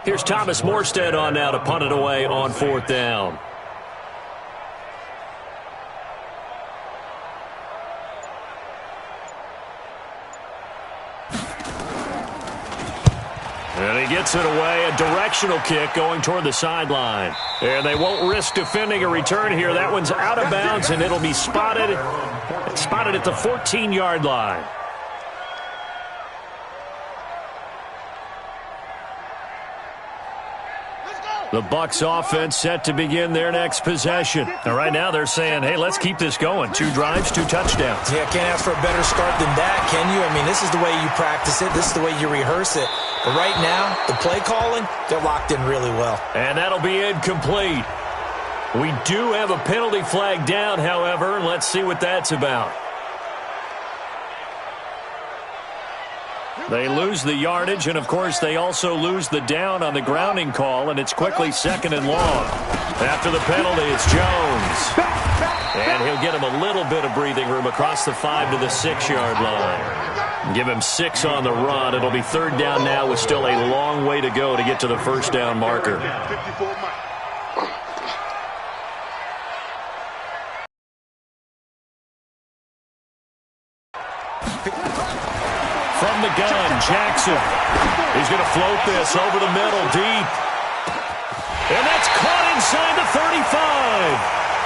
Here's Thomas Morstead on now to punt it away on 4th down. And he gets it away, a directional kick going toward the sideline. And they won't risk defending a return here. That one's out of bounds, and it'll be spotted at the 14-yard line. The Bucs offense set to begin their next possession. And right now they're saying, hey, let's keep this going. 2 drives, 2 touchdowns. Yeah, can't ask for a better start than that, can you? I mean, this is the way you practice it. This is the way you rehearse it. But right now, the play calling, they're locked in really well. And that'll be incomplete. We do have a penalty flag down, however. Let's see what that's about. They lose the yardage, and, of course, they also lose the down on the grounding call, and it's quickly 2nd and long. After the penalty, it's Jones. And he'll get him a little bit of breathing room across the 5 to the 6-yard line. Give him 6 on the run. It'll be 3rd down now with still a long way to go to get to the 1st down marker. From the gun, Jackson. He's going to float this over the middle, deep. And that's caught inside the 35.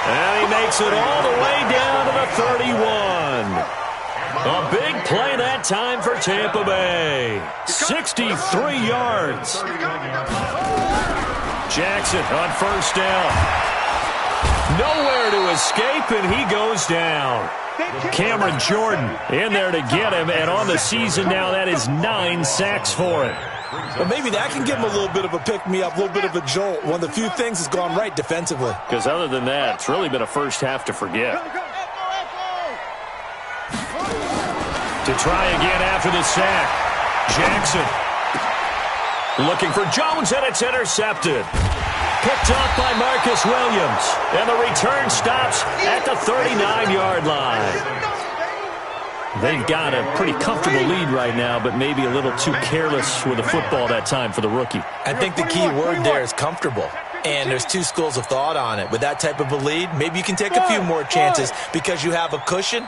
And he makes it all the way down to the 31. A big play that time for Tampa Bay. 63 yards. Jackson on 1st down. Nowhere to escape, and he goes down. Cameron Jordan in there to get him, and on the season now, that is 9 sacks for him. Well, maybe that can give him a little bit of a pick-me-up, a little bit of a jolt. One of the few things has gone right defensively. Because other than that, it's really been a first half to forget. To try again after the sack. Jackson looking for Jones, and it's intercepted. Picked up by Marcus Williams. And the return stops at the 39-yard line. They've got a pretty comfortable lead right now, but maybe a little too careless with the football that time for the rookie. I think the key word there is comfortable. And there's 2 schools of thought on it. With that type of a lead, maybe you can take a few more chances because you have a cushion.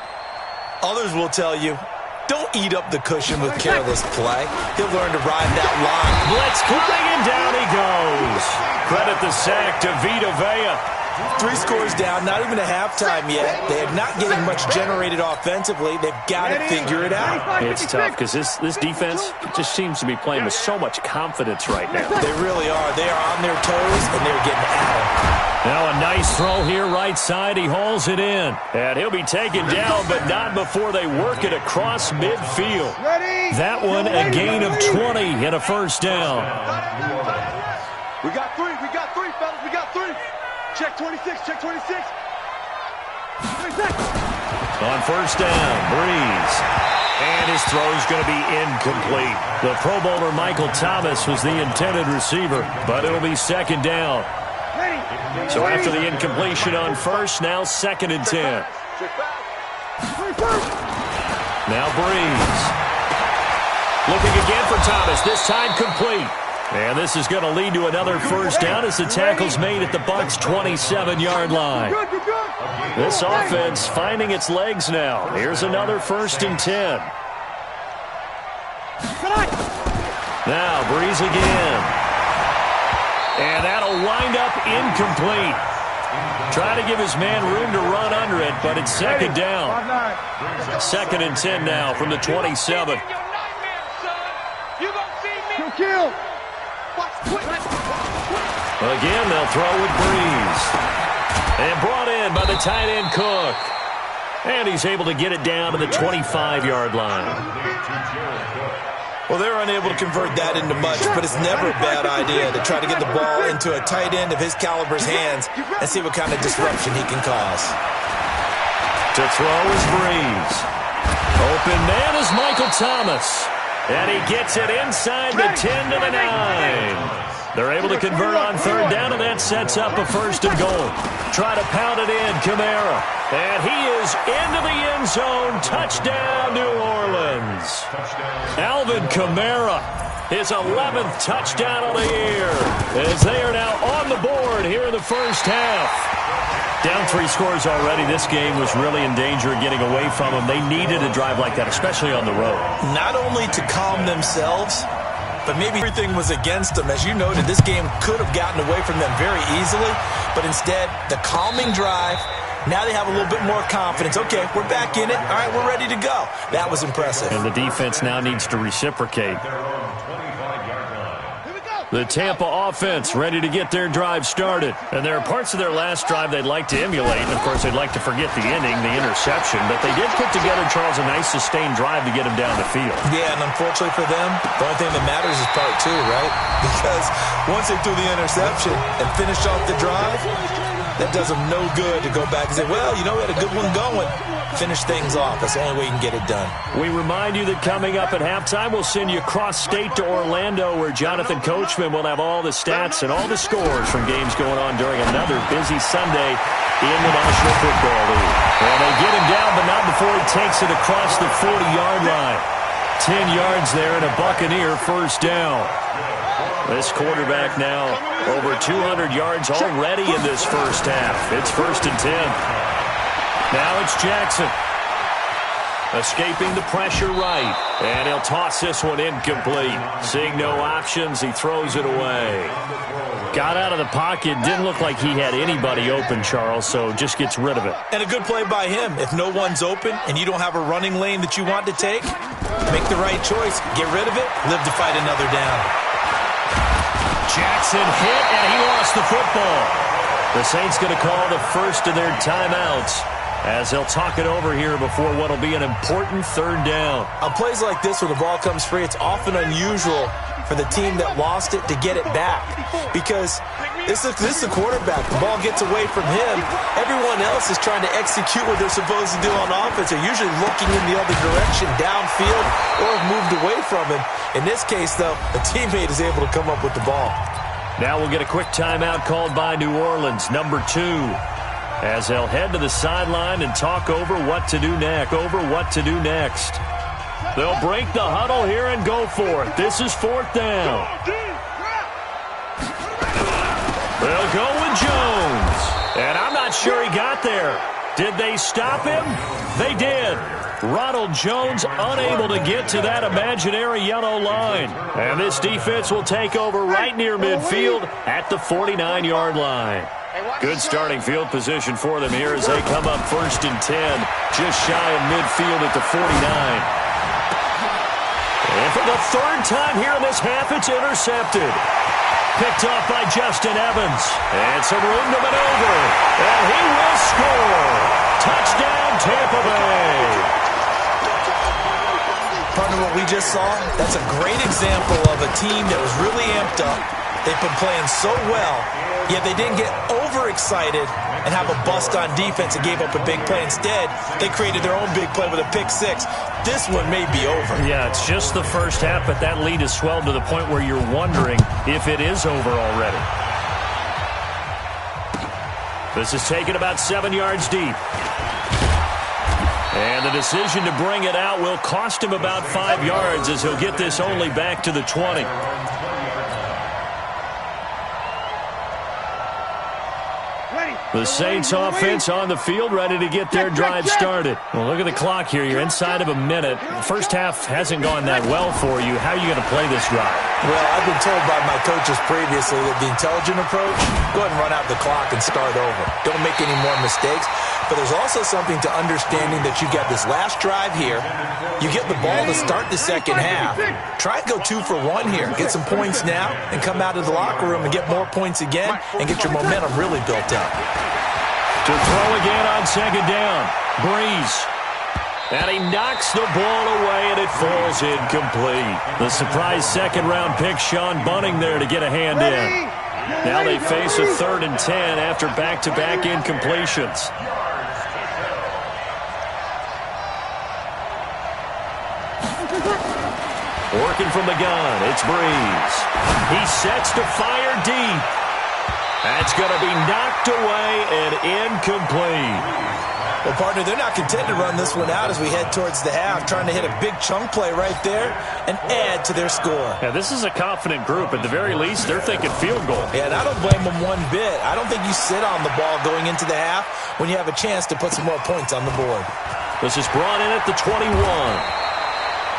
Others will tell you, don't eat up the cushion with careless play. He'll learn to ride that line. Blitz coming, and down he goes. Credit the sack to Vita Vea. 3 scores down, not even a halftime yet. They are not getting much generated offensively. They've got to figure it out. It's tough because this defense just seems to be playing with so much confidence right now. They really are. They are on their toes, and they're getting at them. Now a nice throw here right side. He hauls it in. And he'll be taken down, but not before they work it across midfield. That one a gain of 20 and a 1st down. We got 3, fellas. We got 3. Check 26, check 26. On 1st down, Breeze. And his throw's going to be incomplete. The Pro Bowler Michael Thomas was the intended receiver, but it'll be 2nd down. So after the incompletion on 1st, now 2nd and 10. Now Breeze. Looking again for Thomas, this time complete. And this is going to lead to another 1st down as the tackle's made at the Bucs' 27-yard line. This offense finding its legs now. Here's another 1st and 10. Now Breeze again. And that'll wind up incomplete. Try to give his man room to run under it, but it's 2nd down. 2nd and 10 now from the 27. Again, they'll throw with Breeze. And brought in by the tight end Cook. And he's able to get it down to the 25-yard line. Well, they're unable to convert that into much, but it's never a bad idea to try to get the ball into a tight end of his caliber's hands and see what kind of disruption he can cause. To throw is Breeze. Open man is Michael Thomas. And he gets it inside the 10 to the 9. They're able to convert on 3rd down, and that sets up a 1st and goal. Try to pound it in, Kamara. And he is into the end zone. Touchdown, New Orleans. Alvin Kamara his 11th touchdown of the year, as they are now on the board here in the first half. Down 3 scores already. This game was really in danger of getting away from them. They needed a drive like that, especially on the road. Not only to calm themselves, but maybe everything was against them. As you noted, this game could have gotten away from them very easily, but instead, the calming drive, now they have a little bit more confidence. Okay, we're back in it. All right, we're ready to go. That was impressive. And the defense now needs to reciprocate. The Tampa offense ready to get their drive started. And there are parts of their last drive they'd like to emulate. And, of course, they'd like to forget the ending, the interception. But they did put together, Charles, a nice sustained drive to get him down the field. Yeah, and unfortunately for them, the only thing that matters is part 2, right? Because once they threw the interception and finished off the drive, that does them no good to go back and say, well, you know, we had a good one going. Finish things off. That's the only way you can get it done. We remind you that coming up at halftime, we'll send you cross-state to Orlando, where Jonathan Coachman will have all the stats and all the scores from games going on during another busy Sunday in the National Football League. And they get him down, but not before he takes it across the 40-yard line. 10 yards there and a Buccaneer first down. This quarterback now over 200 yards already in this first half. It's 1st and 10. Now it's Jackson. Escaping the pressure right. And he'll toss this one incomplete. Seeing no options, he throws it away. Got out of the pocket. Didn't look like he had anybody open, Charles, so just gets rid of it. And a good play by him. If no one's open and you don't have a running lane that you want to take, make the right choice. Get rid of it. Live to fight another down. Jackson hit, and he lost the football. The Saints going to call the first of their timeouts, as they'll talk it over here before what will be an important 3rd down. On plays like this where the ball comes free, it's often unusual for the team that lost it to get it back, because this is the quarterback. The ball gets away from him. Everyone else is trying to execute what they're supposed to do on offense. They're usually looking in the other direction, downfield, or have moved away from him. In this case, though, a teammate is able to come up with the ball. Now we'll get a quick timeout called by New Orleans, number 2. As they'll head to the sideline and talk over what to do next. They'll break the huddle here and go for it. This is 4th down. They'll go with Jones. And I'm not sure he got there. Did they stop him? They did. Ronald Jones unable to get to that imaginary yellow line. And this defense will take over right near midfield at the 49-yard line. Good starting field position for them here as they come up 1st and 10, just shy of midfield at the 49. And for the 3rd time here in this half, it's intercepted. Picked off by Justin Evans. And some room to maneuver. And he will score. Touchdown, Tampa Bay. Partner, what we just saw, that's a great example of a team that was really amped up. They've been playing so well, yet they didn't get overexcited and have a bust on defense and gave up a big play. Instead, they created their own big play with a pick 6. This one may be over. Yeah, it's just the first half, but that lead has swelled to the point where you're wondering if it is over already. This is taken about 7 yards deep. And the decision to bring it out will cost him about 5 yards, as he'll get this only back to the 20. The Saints offense on the field, ready to get their drive started. Well, look at the clock here. You're inside of a minute. The first half hasn't gone that well for you. How are you going to play this drive? Well, I've been told by my coaches previously that the intelligent approach, go ahead and run out the clock and start over. Don't make any more mistakes. But there's also something to understanding that you got this last drive here. You get the ball to start the second half. Try and go 2 for 1 here. Get some points now and come out of the locker room and get more points again and get your momentum really built up. To throw again on 2nd down. Breeze. And he knocks the ball away, and it falls incomplete. The surprise 2nd-round pick, Sean Bunning, there to get a hand in. Now they face a 3rd and 10 after back-to-back incompletions. Working from the gun, it's Breeze. He sets to fire deep. That's going to be knocked away and incomplete. Well, partner, they're not content to run this one out as we head towards the half, trying to hit a big chunk play right there and add to their score. Yeah, this is a confident group. At the very least, they're thinking field goal. Yeah, and I don't blame them one bit. I don't think you sit on the ball going into the half when you have a chance to put some more points on the board. This is brought in at the 21.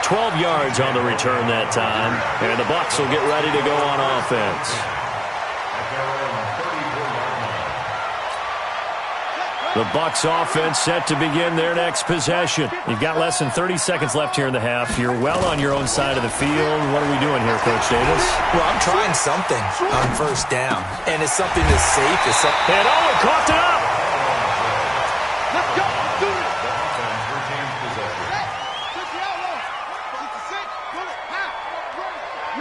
12 yards on the return that time, and the Bucs will get ready to go on offense. The Bucs offense set to begin their next possession. You've got less than 30 seconds left here in the half. You're well on your own side of the field. What are we doing here, Coach Davis? Well, I'm trying something on first down, and it's something that's safe. And Owen coughed it up. Let's go. Do it.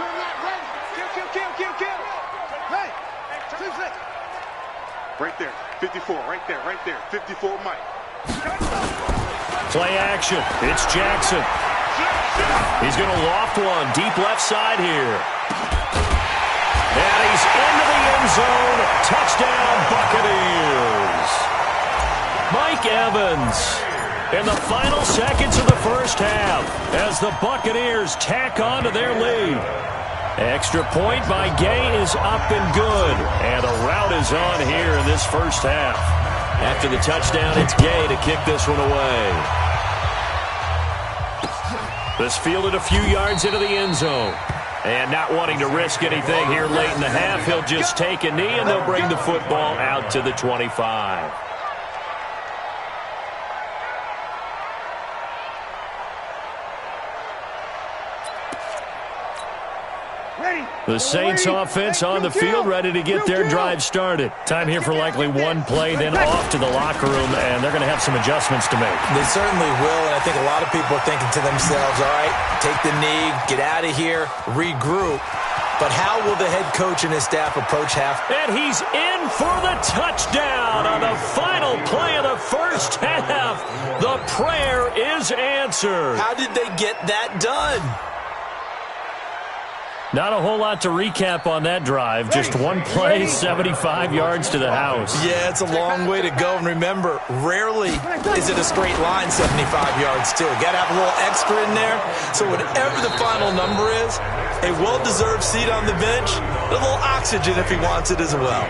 You're not ready. Kill. Hey, 2-6. Right there. 54, right there. 54, Mike. Play action. It's Jackson. He's going to loft one deep left side here. And he's into the end zone. Touchdown, Buccaneers. Mike Evans in the final seconds of the first half as the Buccaneers tack on to their lead. Extra point by Gay is up and good. And a rout is on here in this first half. After the touchdown, it's Gay to kick this one away. This fielded a few yards into the end zone. And not wanting to risk anything here late in the half, he'll just take a knee and they'll bring the football out to the 25. The Saints offense on the field, ready to get their drive started. Time here for likely one play, then off to the locker room, and they're going to have some adjustments to make. They certainly will, and I think a lot of people are thinking to themselves, all right, take the knee, get out of here, regroup. But how will the head coach and his staff approach half? And he's in for the touchdown on the final play of the first half. The prayer is answered. How did they get that done? Not a whole lot to recap on that drive. Just one play, 75 yards to the house. Yeah, it's a long way to go. And remember, rarely is it a straight line 75 yards, too. Got to have a little extra in there. So whatever the final number is, a well-deserved seat on the bench, a little oxygen if he wants it as well.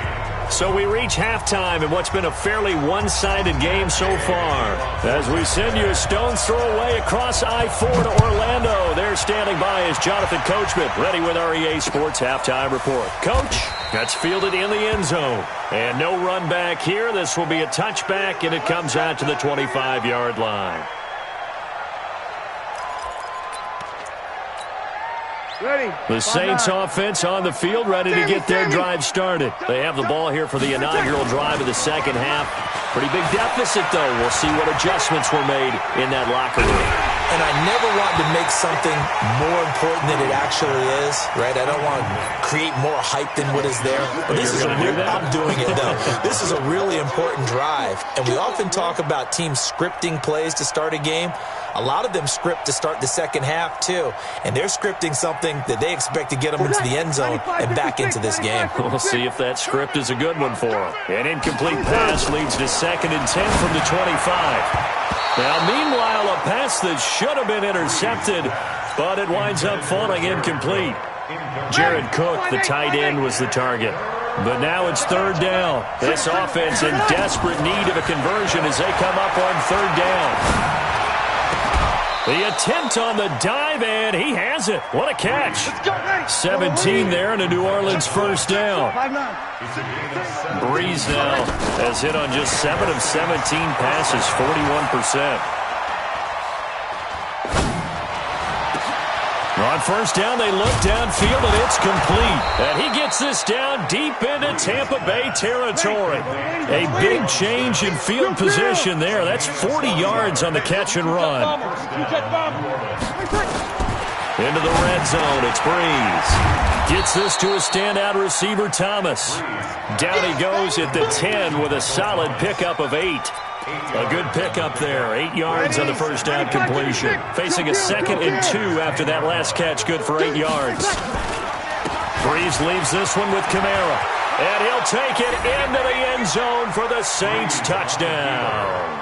So we reach halftime in what's been a fairly one-sided game so far. As we send you a stone's throw away across I-4 to Orlando. There standing by is Jonathan Coachman, ready with our EA Sports Halftime Report. Coach, that's fielded in the end zone. And no run back here. This will be a touchback, and it comes out to the 25-yard line. The Saints offense on the field, ready to get their drive started. They have the ball here for the inaugural drive of the second half. Pretty big deficit, though. We'll see what adjustments were made in that locker room. And I never want to make something more important than it actually is, right? I don't want to create more hype than what is there. But this is I'm doing it, though. This is a really important drive. And we often talk about teams scripting plays to start a game. A lot of them script to start the second half, too. And they're scripting something that they expect to get them into the end zone and back into this game. We'll see if that script is a good one for them. An incomplete pass leads to 2nd and 10 from the 25. Now, meanwhile, a pass that should have been intercepted, but it winds up falling incomplete. Jared Cook, the tight end, was the target. But now it's 3rd down. This offense in desperate need of a conversion as they come up on 3rd down. The attempt on the dive, and he has it. What a catch. 17 there and a New Orleans first down. Breeze now has hit on just 7 of 17 passes, 41%. On first down, they look downfield, and it's complete. And he gets this down deep into Tampa Bay territory. A big change in field position there. That's 40 yards on the catch and run. Into the red zone, it's Breeze. Gets this to a standout receiver, Thomas. Down he goes at the 10 with a solid pickup of 8. A good pickup there. 8 yards on the first down completion. Facing a 2nd and 2 after that last catch, good for 8 yards. Breeze leaves this one with Kamara. And he'll take it into the end zone for the Saints touchdown.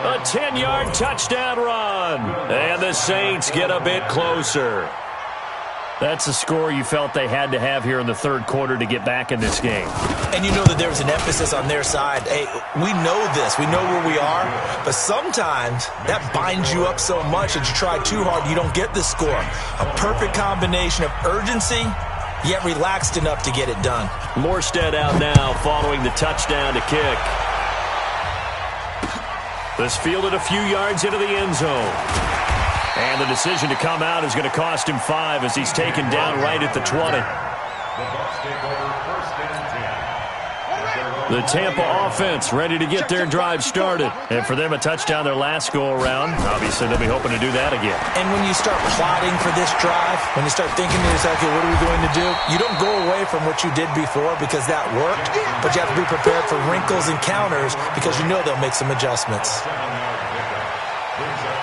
A 10-yard touchdown run. And the Saints get a bit closer. That's a score you felt they had to have here in the third quarter to get back in this game. And you know that there was an emphasis on their side. Hey, we know this. We know where we are. But sometimes that binds you up so much that you try too hard, you don't get the score. A perfect combination of urgency, yet relaxed enough to get it done. Morstead out now following the touchdown to kick. This fielded a few yards into the end zone. And the decision to come out is going to cost him 5 as he's taken down right at the 20. The Tampa offense ready to get their drive started. And for them, a touchdown their last go-around. Obviously, they'll be hoping to do that again. And when you start plotting for this drive, when you start thinking to yourself, okay, what are we going to do? You don't go away from what you did before because that worked, but you have to be prepared for wrinkles and counters because you know they'll make some adjustments.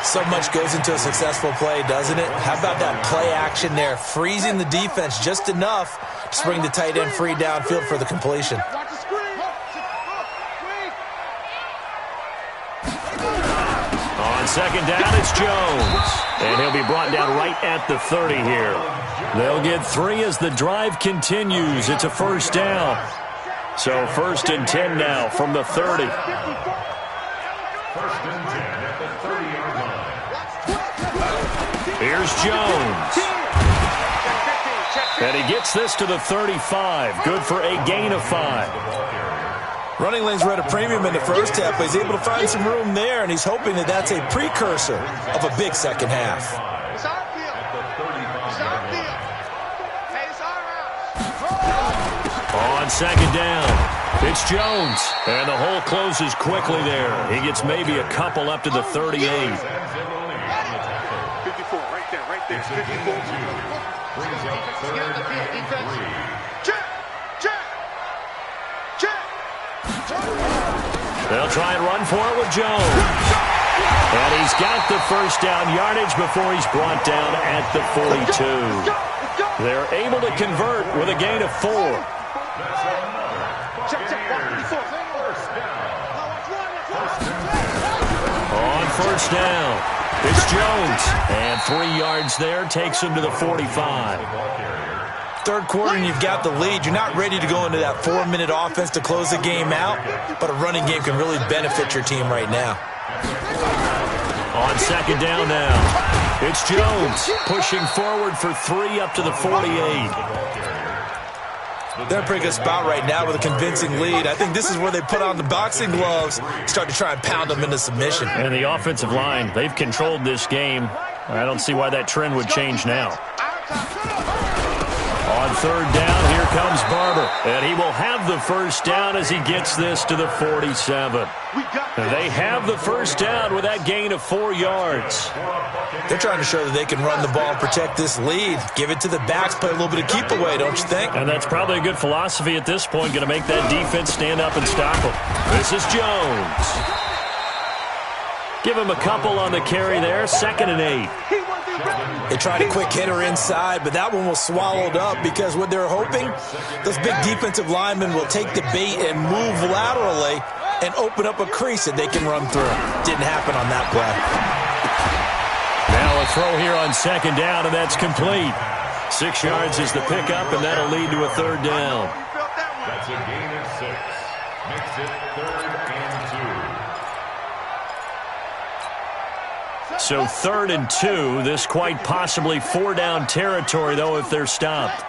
So much goes into a successful play, doesn't it? How about that play action there, freezing the defense just enough to bring the tight end free downfield for the completion. On second down, it's Jones. And he'll be brought down right at the 30 here. They'll get 3 as the drive continues. It's a first down. So 1st and 10 now from the 30. Here's Jones. And he gets this to the 35. Good for a gain of 5. Running lanes were at a premium in the first half, but he's able to find some room there, and he's hoping that that's a precursor of a big second half. On second down, it's Jones. And the hole closes quickly there. He gets maybe a couple up to the 38. 54, right there, 54. Brings up 3rd and 3. Check. They'll try and run for it with Jones. And he's got the first down yardage before he's brought down at the 42. They're able to convert with a gain of 4. On first down, it's Jones. And 3 yards there takes him to the 45. Third quarter and you've got the lead. You're not ready to go into that 4-minute offense to close the game out, but a running game can really benefit your team right now. On second down now, it's Jones pushing forward for 3 up to the 48. They're in a pretty good spot right now with a convincing lead. I think this is where they put on the boxing gloves, start to try and pound them into submission. And the offensive line, they've controlled this game. I don't see why that trend would change now. On third down, here comes Barber. And he will have the first down as he gets this to the 47. They have the first down with that gain of 4 yards. They're trying to show that they can run the ball and protect this lead. Give it to the backs, play a little bit of keep away, don't you think? And that's probably a good philosophy at this point, going to make that defense stand up and stop them. This is Jones. Give him a couple on the carry there, 2nd and 8. They tried a quick hitter inside, but that one was swallowed up because what they're hoping, those big defensive linemen will take the bait and move laterally and open up a crease that they can run through. Didn't happen on that play. Now a throw here on second down, and that's complete. 6 yards is the pickup, and that'll lead to a 3rd down. That's a gain of 6. Makes it 3rd and 2. So 3rd and 2. This quite possibly 4-down territory, though, if they're stopped.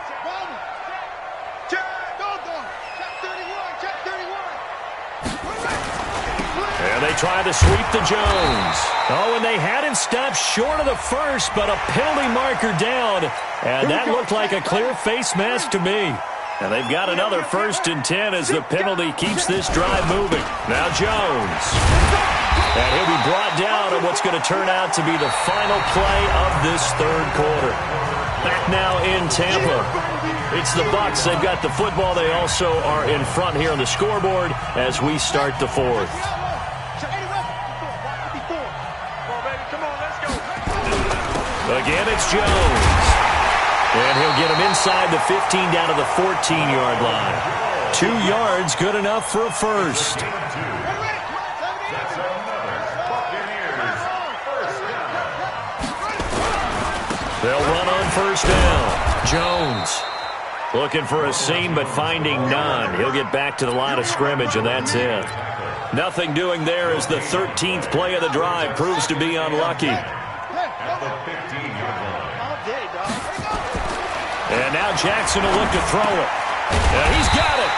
And they try to sweep to Jones. Oh, and they had him stopped short of the first, but a penalty marker down. And that looked like a clear face mask to me. And they've got another 1st and 10 as the penalty keeps this drive moving. Now Jones. And he'll be brought down on what's going to turn out to be the final play of this 3rd quarter. Back now in Tampa. It's the Bucs. They've got the football. They also are in front here on the scoreboard as we start the 4th. Again, it's Jones. And he'll get him inside the 15 down to the 14-yard line. 2 yards, good enough for a first. They'll run on first down. Jones looking for a seam, but finding none. He'll get back to the line of scrimmage, and that's it. Nothing doing there as the 13th play of the drive proves to be unlucky. And now Jackson will look to throw it. And he's got it.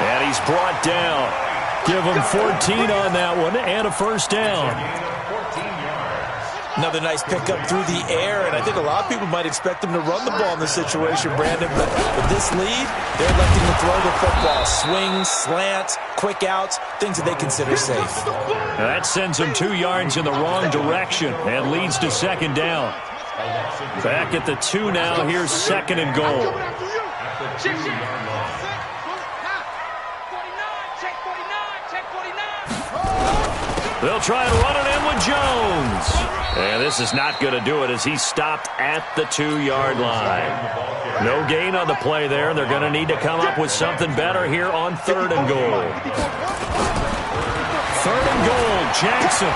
And he's brought down. Give him 14 on that one and a first down. Another nice pickup through the air, and I think a lot of people might expect them to run the ball in this situation, Brandon, but with this lead, they're electing to throw the football. Swings, slants, quick outs, things that they consider safe. That sends them 2 yards in the wrong direction and leads to second down. Back at the 2 now. Here's second and goal. They'll try and run it in with Jones. And this is not going to do it as he's stopped at the 2-yard line. No gain on the play there, and they're going to need to come up with something better here on third and goal. Third and goal, Jackson.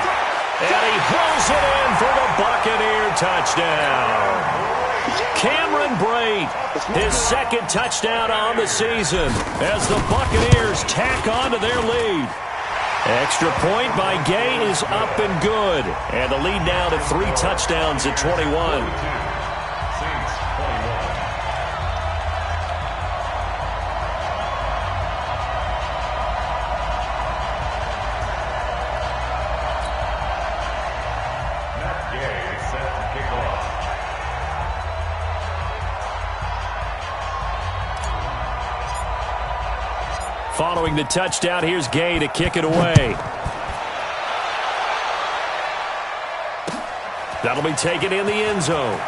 And he pulls it in for the Buccaneer touchdown. Cameron Brate, his second touchdown on the season as the Buccaneers tack on to their lead. Extra point by Gay is up and good. And the lead now to 3 touchdowns at 21. Following the touchdown, here's Gay to kick it away. That'll be taken in the end zone.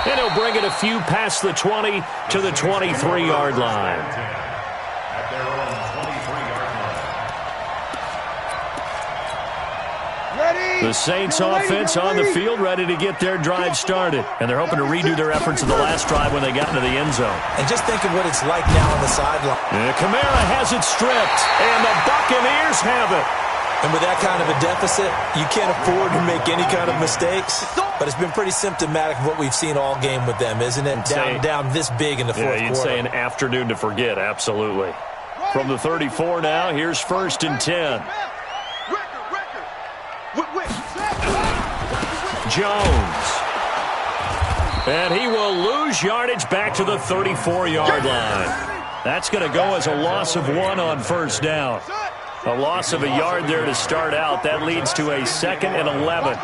And he'll bring it a few past the 20 to the 23-yard line. At their own 23-yard line. The Saints offense on the field, ready to get their drive started. And they're hoping to redo their efforts in the last drive when they got into the end zone. And just think of what it's like now on the sideline. Kamara has it stripped, and the Buccaneers have it. And with that kind of a deficit, you can't afford to make any kind of mistakes. But it's been pretty symptomatic of what we've seen all game with them, isn't it? Down this big in the fourth quarter. You'd say an afternoon to forget, absolutely. From the 34 now, here's first and 10. Jones. And he will lose yardage back to the 34-yard line. That's going to go as a loss of 1 on first down. A loss of a yard there to start out. That leads to a 2nd and 11.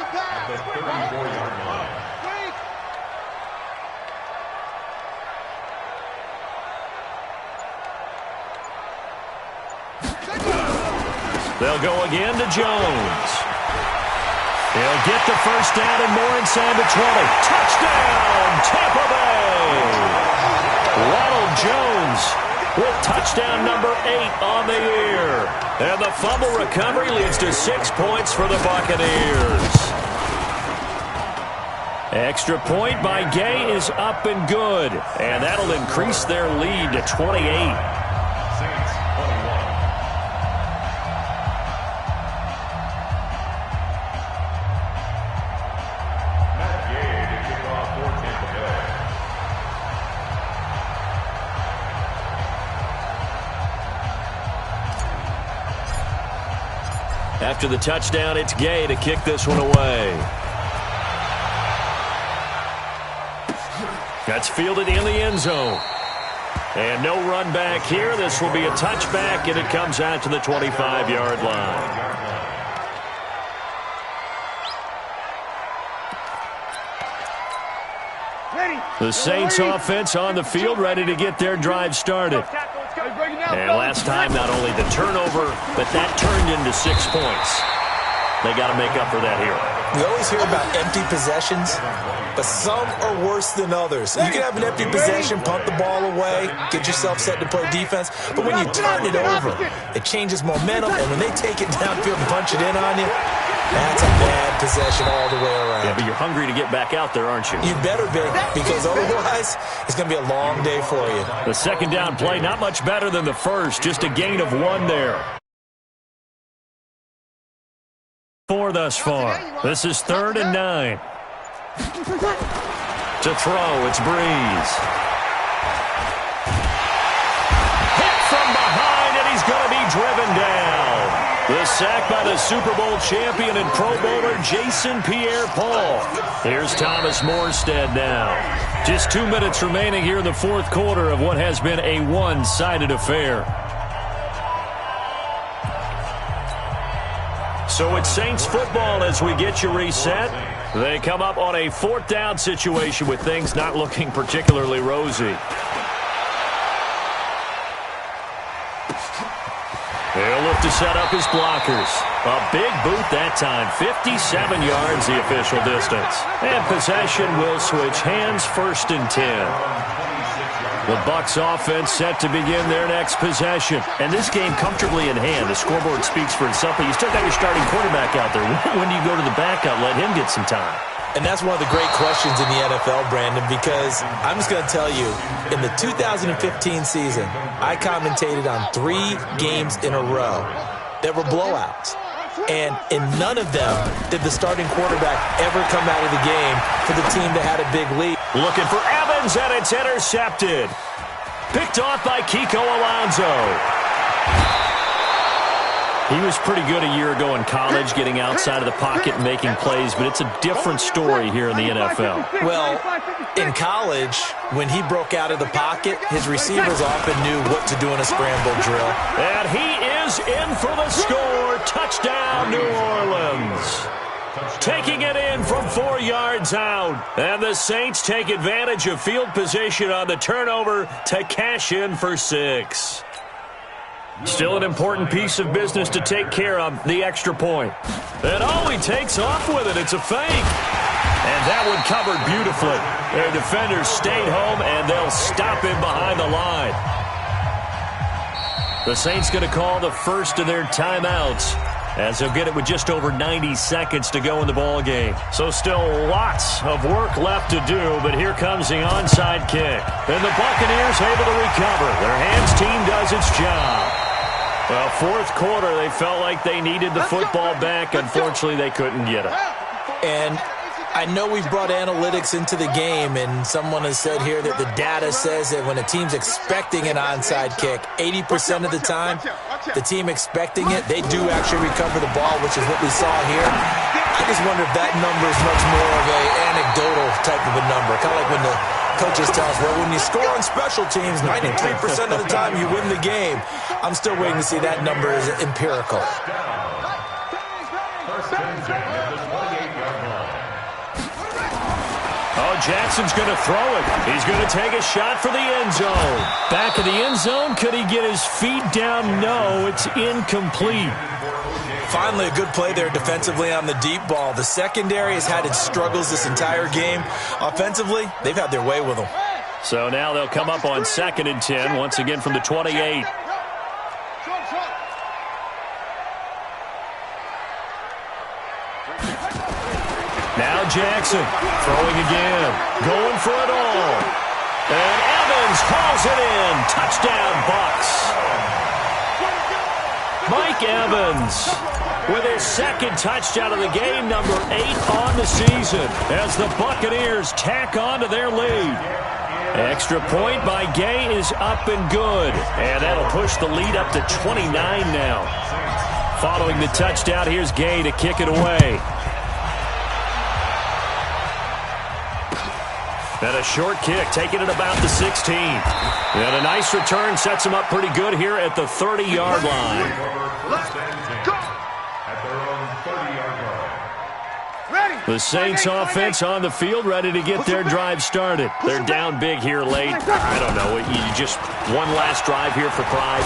They'll go again to Jones. He'll get the first down and more inside the 20. Touchdown, Tampa Bay! Ronald Jones with touchdown number 8 on the year. And the fumble recovery leads to 6 points for the Buccaneers. Extra point by Gay is up and good. And that'll increase their lead to 28. After the touchdown, it's Gay to kick this one away. That's fielded in the end zone. And no run back here. This will be a touchback, and it comes out to the 25-yard line. The Saints offense on the field, ready to get their drive started. And last time, not only the turnover, but that turned into 6 points. They got to make up for that here. We always hear about empty possessions, but some are worse than others. You can have an empty possession, punt the ball away, get yourself set to play defense, but when you turn it over, it changes momentum, and when they take it downfield and punch it in on you, That's a bad possession all the way around. Yeah, but you're hungry to get back out there, aren't you? You better be, because otherwise it's going to be a long day for you. The second down play, not much better than the first. Just a gain of 1 there. 4 thus far. This is 3rd and 9. To throw, it's Breeze. Hit from behind, and he's going to be driven down. The sack by the Super Bowl champion and Pro Bowler Jason Pierre-Paul. Here's Thomas Morstead now. Just 2 minutes remaining here in the fourth quarter of what has been a one-sided affair. So it's Saints football as we get you reset. They come up on a 4th down situation with things not looking particularly rosy. He'll look to set up his blockers. A big boot that time. 57 yards the official distance. And possession will switch hands, 1st and 10. The Bucs offense set to begin their next possession. And this game comfortably in hand. The scoreboard speaks for itself, but you still got your starting quarterback out there. When do you go to the backup? Let him get some time. And that's one of the great questions in the NFL, Brandon, because I'm just going to tell you, in the 2015 season, I commentated on 3 games in a row that were blowouts. And in none of them did the starting quarterback ever come out of the game for the team that had a big lead. Looking for Evans, and it's intercepted. Picked off by Kiko Alonso. He was pretty good a year ago in college, getting outside of the pocket and making plays, but it's a different story here in the NFL. Well, in college, when he broke out of the pocket, his receivers often knew what to do in a scramble drill. And he is in for the score. Touchdown, New Orleans. Taking it in from 4 yards out. And the Saints take advantage of field position on the turnover to cash in for 6. Still an important piece of business to take care of, the extra point. And he takes off with it. It's a fake. And that one covered beautifully. Their defenders stayed home, and they'll stop him behind the line. The Saints going to call the first of their timeouts, as they'll get it with just over 90 seconds to go in the ball game. So still lots of work left to do, but here comes the onside kick. And the Buccaneers able to recover. Their hands team does its job. Well, fourth quarter, they felt like they needed the football back. Unfortunately, they couldn't get it. And I know we've brought analytics into the game, and someone has said here that the data says that when a team's expecting an onside kick, 80% of the time, the team expecting it, they do actually recover the ball, which is what we saw here. I just wonder if that number is much more of an anecdotal type of a number, kind of like when the coaches tell us, well, when you score on special teams, 93% of the time you win the game. I'm still waiting to see that number is empirical. Jackson's going to throw it. He's going to take a shot for the end zone. Back of the end zone. Could he get his feet down? No, it's incomplete. Finally, a good play there defensively on the deep ball. The secondary has had its struggles this entire game. Offensively, they've had their way with them. So now they'll come up on 2nd and 10, once again from the 28. Now Jackson throwing again, going for it all. And Evans hauls it in. Touchdown, Bucs. Mike Evans with his 2nd touchdown of the game, number 8 on the season, as the Buccaneers tack on to their lead. Extra point by Gay is up and good, and that'll push the lead up to 29 now. Following the touchdown, here's Gay to kick it away. And a short kick, taking it about the 16. And a nice return sets him up pretty good here at the 30-yard line. The Saints offense on the field, ready to get their drive started. They're down big here late. I don't know, you just one last drive here for pride.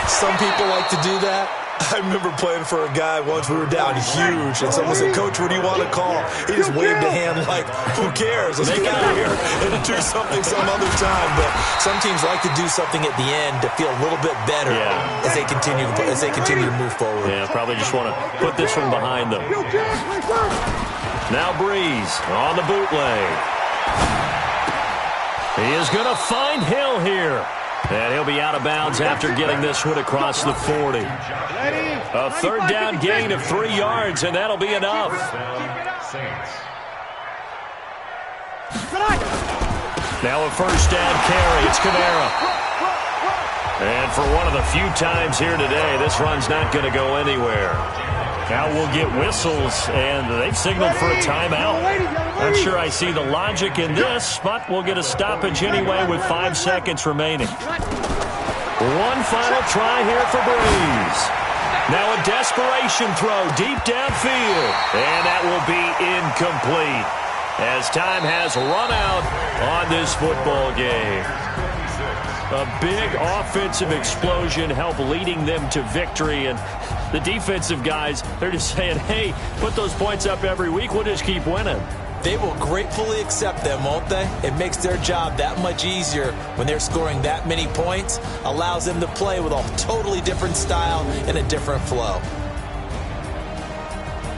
Some people like to do that. I remember playing for a guy once. We were down huge, and someone said, "Coach, what do you want to call?" He just waved a hand like, "Who cares? Let's get out of here and do something some other time." But some teams like to do something at the end to feel a little bit better as they continue to move forward. Yeah, probably just want to put this one behind them. Now Breeze on the bootleg. He is going to find Hill here. And he'll be out of bounds after getting this one across the 40. A third down gain of 3 yards, and that'll be enough. Now a first down carry. It's Kamara. And for one of the few times here today, this run's not going to go anywhere. Now we'll get whistles, and they've signaled for a timeout. Not sure I see the logic in this, but we'll get a stoppage anyway with 5 seconds remaining. One final try here for Breeze. Now a desperation throw deep downfield, and that will be incomplete as time has run out on this football game. A big offensive explosion helped leading them to victory, and the defensive guys, they're just saying, hey, put those points up every week, we'll just keep winning. They will gratefully accept them, won't they? It makes their job that much easier when they're scoring that many points, allows them to play with a totally different style and a different flow.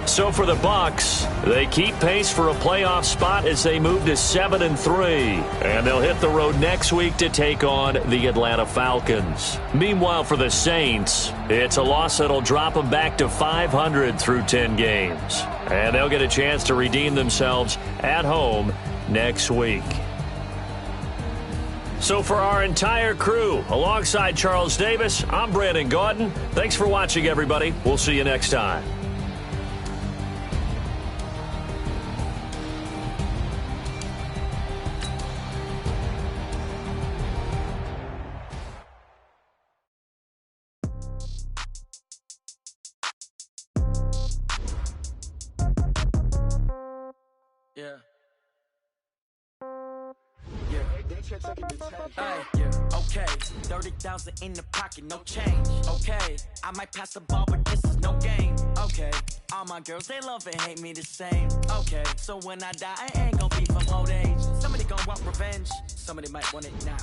So for the Bucs, they keep pace for a playoff spot as they move to 7-3. And they'll hit the road next week to take on the Atlanta Falcons. Meanwhile, for the Saints, it's a loss that'll drop them back to 500 through 10 games. And they'll get a chance to redeem themselves at home next week. So for our entire crew, alongside Charles Davis, I'm Brandon Gaudin. Thanks for watching, everybody. We'll see you next time. Okay, 30,000 in the pocket, no change. Okay, I might pass the ball, but this is no game. Okay, all my girls, they love and hate me the same. Okay, so when I die, I ain't gonna be from old age. Somebody gonna want revenge, somebody might want it now.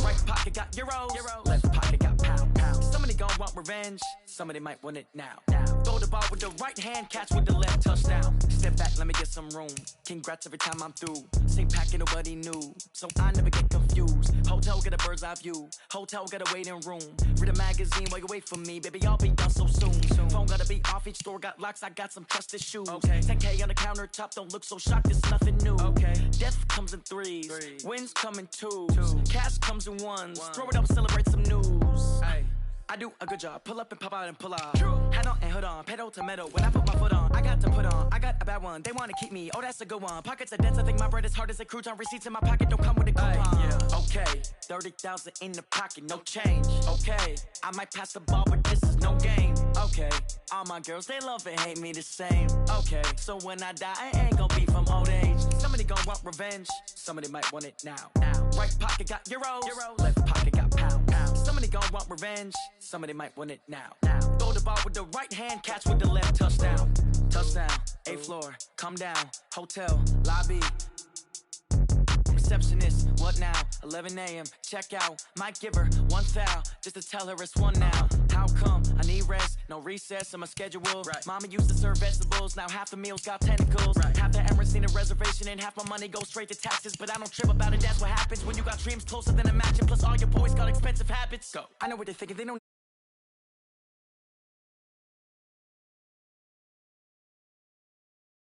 Right pocket got euros, left pocket got pounds. Somebody gonna want revenge, somebody might want it now. Throw the ball with the right hand, catch with the left, touchdown. Step back, let me get some room. Congrats every time I'm through. Same packet, nobody knew, so I never get confused. Hotel get a bird's eye view. Hotel got a waiting room. Read a magazine while you wait for me, baby. I'll be done so soon. Phone gotta be off. Each store got locks. I got some trusted shoes. Okay. 10K on the countertop. Don't look so shocked. It's nothing new. Okay. Death comes in threes. Wins come in twos. Cash comes in ones. Throw it up, celebrate some news. Hey. I do a good job. Pull up and pop out and pull out. Hat on and hood on. Pedal to metal. When I put my foot on, I got to put on. I got a bad one. They want to keep me. Oh, that's a good one. Pockets are dense. I think my bread is hard as a crouton. Receipts in my pocket don't come with a coupon. Yeah. Okay. 30,000 in the pocket. No change. Okay. I might pass the ball, but this is no game. Okay. All my girls, they love and hate me the same. Okay. So when I die, I ain't gonna be from old age. Somebody gonna want revenge. Somebody might want it now. Right pocket got euros. Left pocket got pounds. Somebody gonna want revenge. Somebody might want it now. Throw the ball with the right hand, catch with the left, touchdown. Touchdown, 8th floor, come down, hotel, lobby. Receptionist, what now? 11 a.m., check out. Might give her one foul, just to tell her it's one now. How come? I need rest, no recess in my schedule. Right. Mama used to serve vegetables, now half the meals got tentacles. Right. Half the Emirates need a reservation and half my money goes straight to taxes. But I don't trip about it, that's what happens when you got dreams closer than a match. And plus all your boys got expensive habits. Go. I know what they're thinking, they don't